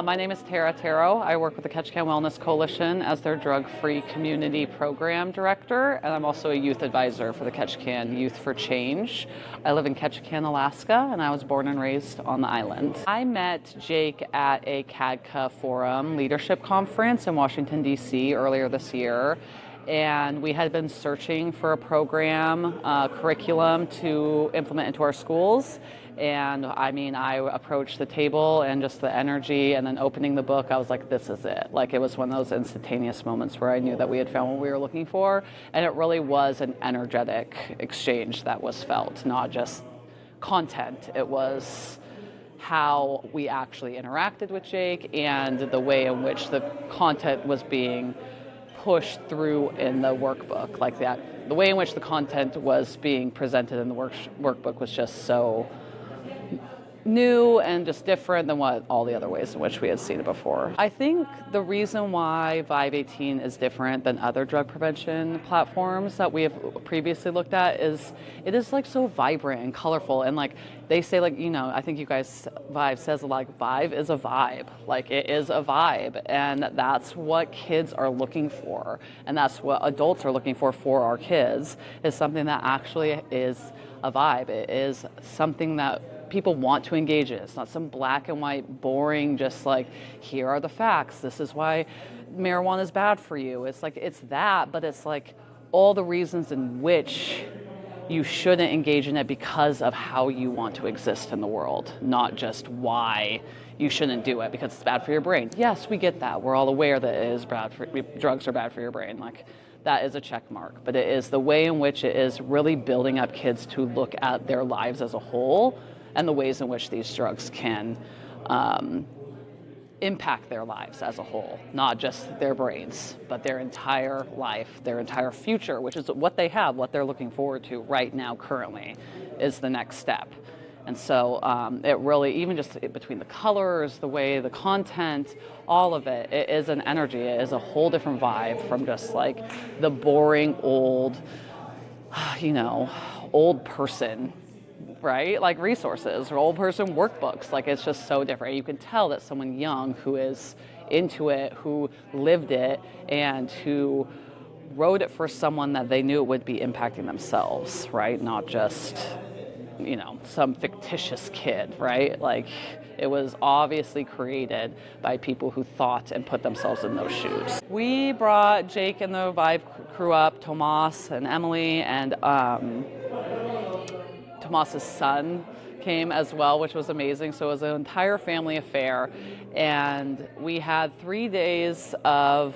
My name is Tara Taro. I work with the Ketchikan Wellness Coalition as their drug-free community program director, and I'm also a youth advisor for the Ketchikan Youth for Change. I live in Ketchikan, Alaska, and I was born and raised on the island. I met Jake at a CADCA Forum Leadership Conference in Washington, D.C. earlier this year, and we had been searching for a program, curriculum to implement into our schools. And I approached the table and just the energy, and then opening the book, I was like, this is it. Like, it was one of those instantaneous moments where I knew that we had found what we were looking for. And it really was an energetic exchange that was felt, not just content. It was how we actually interacted with Jake and the way in which the content was being pushed through in the workbook. Like that, the way in which the content was being presented in the workbook was just so new and just different than what all the other ways in which we had seen it before. I think the reason why Vive18 is different than other drug prevention platforms that we have previously looked at is it is like so vibrant and colorful, and like they say, like, you know, I think you guys, Vive says a lot, like Vive is a vibe. Like, it is a vibe, and that's what kids are looking for, and that's what adults are looking for our kids, is something that actually is a vibe. It is something that people want to engage in. It's not some black and white, boring, just like, here are the facts. This is why marijuana is bad for you. It's like, it's that, but it's like all the reasons in which you shouldn't engage in it because of how you want to exist in the world, not just why you shouldn't do it because it's bad for your brain. Yes, we get that. We're all aware that it is bad for, drugs are bad for your brain. Like, that is a check mark, but it is the way in which it is really building up kids to look at their lives as a whole and the ways in which these drugs can impact their lives as a whole, not just their brains, but their entire life, their entire future, which is what they have, what they're looking forward to right now currently is the next step. And so it really, even just between the colors, the way, the content, all of it, it is an energy. It is a whole different vibe from just like the boring old, you know, old person, right? Like resources or old person workbooks. Like, it's just so different. You can tell that someone young who is into it, who lived it, and who wrote it for someone that they knew it would be impacting themselves, right? Not just, you know, some fictitious kid, right? Like, it was obviously created by people who thought and put themselves in those shoes. We brought Jake and the Vive crew up, Tomas and Emily, and Tomas's son came as well, which was amazing. So it was an entire family affair, and we had 3 days of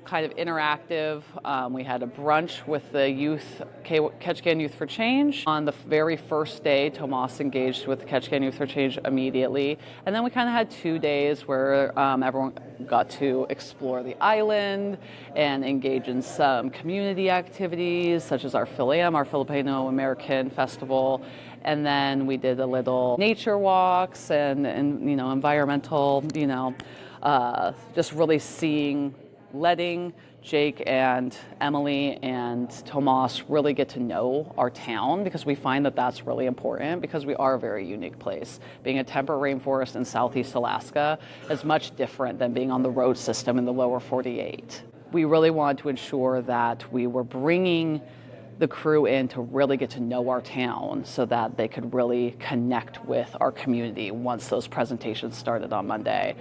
kind of interactive. We had a brunch with the youth, Ketchikan Youth for Change. On the very first day, Tomas engaged with Ketchikan Youth for Change immediately. And then we kind of had 2 days where everyone got to explore the island and engage in some community activities, such as our Philam, our Filipino American festival. And then we did a little nature walks and you know, environmental, you know, just really letting Jake and Emily and Tomas really get to know our town, because we find that that's really important, because we are a very unique place. Being a temperate rainforest in Southeast Alaska is much different than being on the road system in the lower 48. We really wanted to ensure that we were bringing the crew in to really get to know our town so that they could really connect with our community once those presentations started on Monday.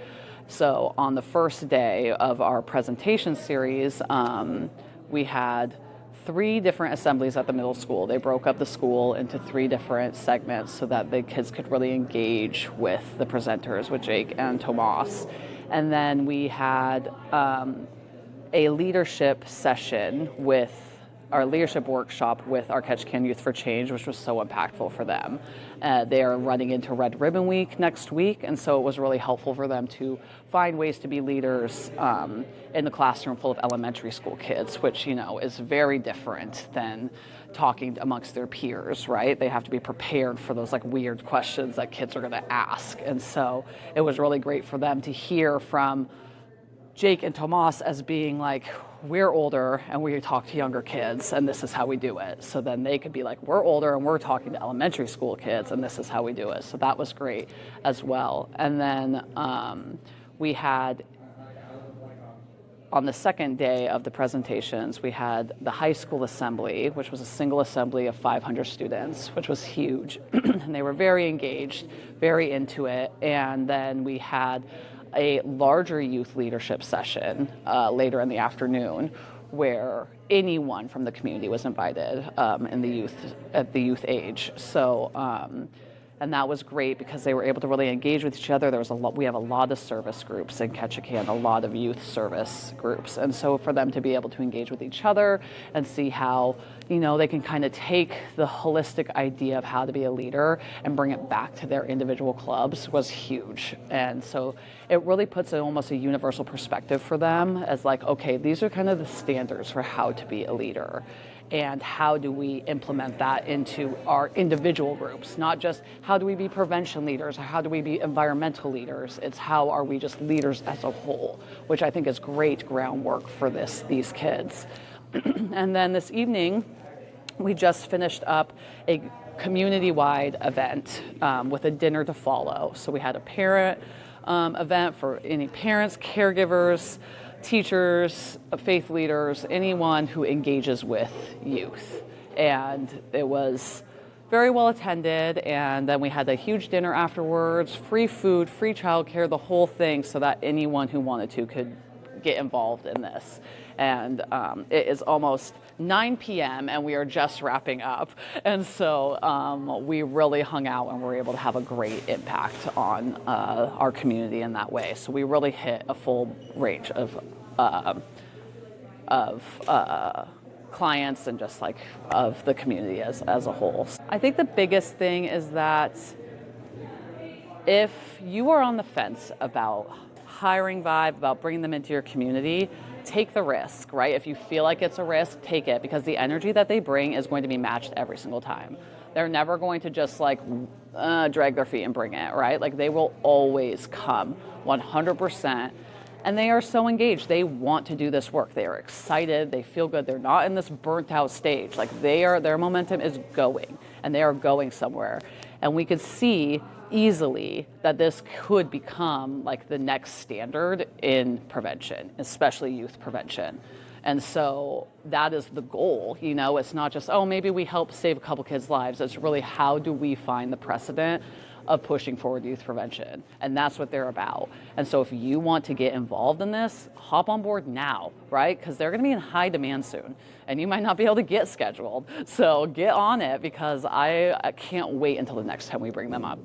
So on the first day of our presentation series, we had 3 different assemblies at the middle school. They broke up the school into 3 different segments so that the kids could really engage with the presenters, with Jake and Tomas. And then we had a leadership session with our leadership workshop with our Ketchikan Youth for Change, which was so impactful for them. They are running into Red Ribbon Week next week, and so it was really helpful for them to find ways to be leaders in the classroom full of elementary school kids, which, you know, is very different than talking amongst their peers, right? They have to be prepared for those like weird questions that kids are going to ask. And so it was really great for them to hear from Jake and Tomas as being like, we're older and we talk to younger kids and this is how we do it. So then they could be like, we're older and we're talking to elementary school kids and this is how we do it. So that was great as well. And then we had, on the second day of the presentations, we had the high school assembly, which was a single assembly of 500 students, which was huge. And they were very engaged, very into it. And then we had a larger youth leadership session later in the afternoon where anyone from the community was invited in the youth at the youth age. So and that was great because they were able to really engage with each other. There was we have a lot of service groups in Ketchikan, a lot of youth service groups. And so for them to be able to engage with each other and see how, they can kind of take the holistic idea of how to be a leader and bring it back to their individual clubs was huge. And so it really puts almost a universal perspective for them as like, okay, these are kind of the standards for how to be a leader. And how do we implement that into our individual groups? Not just how do we be prevention leaders or how do we be environmental leaders? It's how are we just leaders as a whole, which I think is great groundwork for these kids. And then this evening, we just finished up a community-wide event with a dinner to follow. So we had a parent event for any parents, caregivers, teachers, faith leaders, anyone who engages with youth. And it was very well attended. And then we had a huge dinner afterwards, free food, free childcare, the whole thing, so that anyone who wanted to could get involved in this. And it is almost 9 p.m. and we are just wrapping up. And so we really hung out and were able to have a great impact on our community in that way. So we really hit a full range of clients and just like of the community as a whole. I think the biggest thing is that if you are on the fence about hiring Vive, about bringing them into your community, take the risk, right? If you feel like it's a risk, take it, because the energy that they bring is going to be matched every single time. They're never going to just like drag their feet and bring it, right? Like they will always come 100%. And they are so engaged. They want to do this work. They are excited. They feel good. They're not in this burnt out stage. Like their momentum is going and they are going somewhere. And we could see easily that this could become like the next standard in prevention, especially youth prevention. And so that is the goal. It's not just, oh, maybe we help save a couple kids' lives. It's really how do we find the precedent of pushing forward youth prevention. And that's what they're about. And so if you want to get involved in this, hop on board now, right? Because they're going to be in high demand soon. And you might not be able to get scheduled. So get on it, because I can't wait until the next time we bring them up.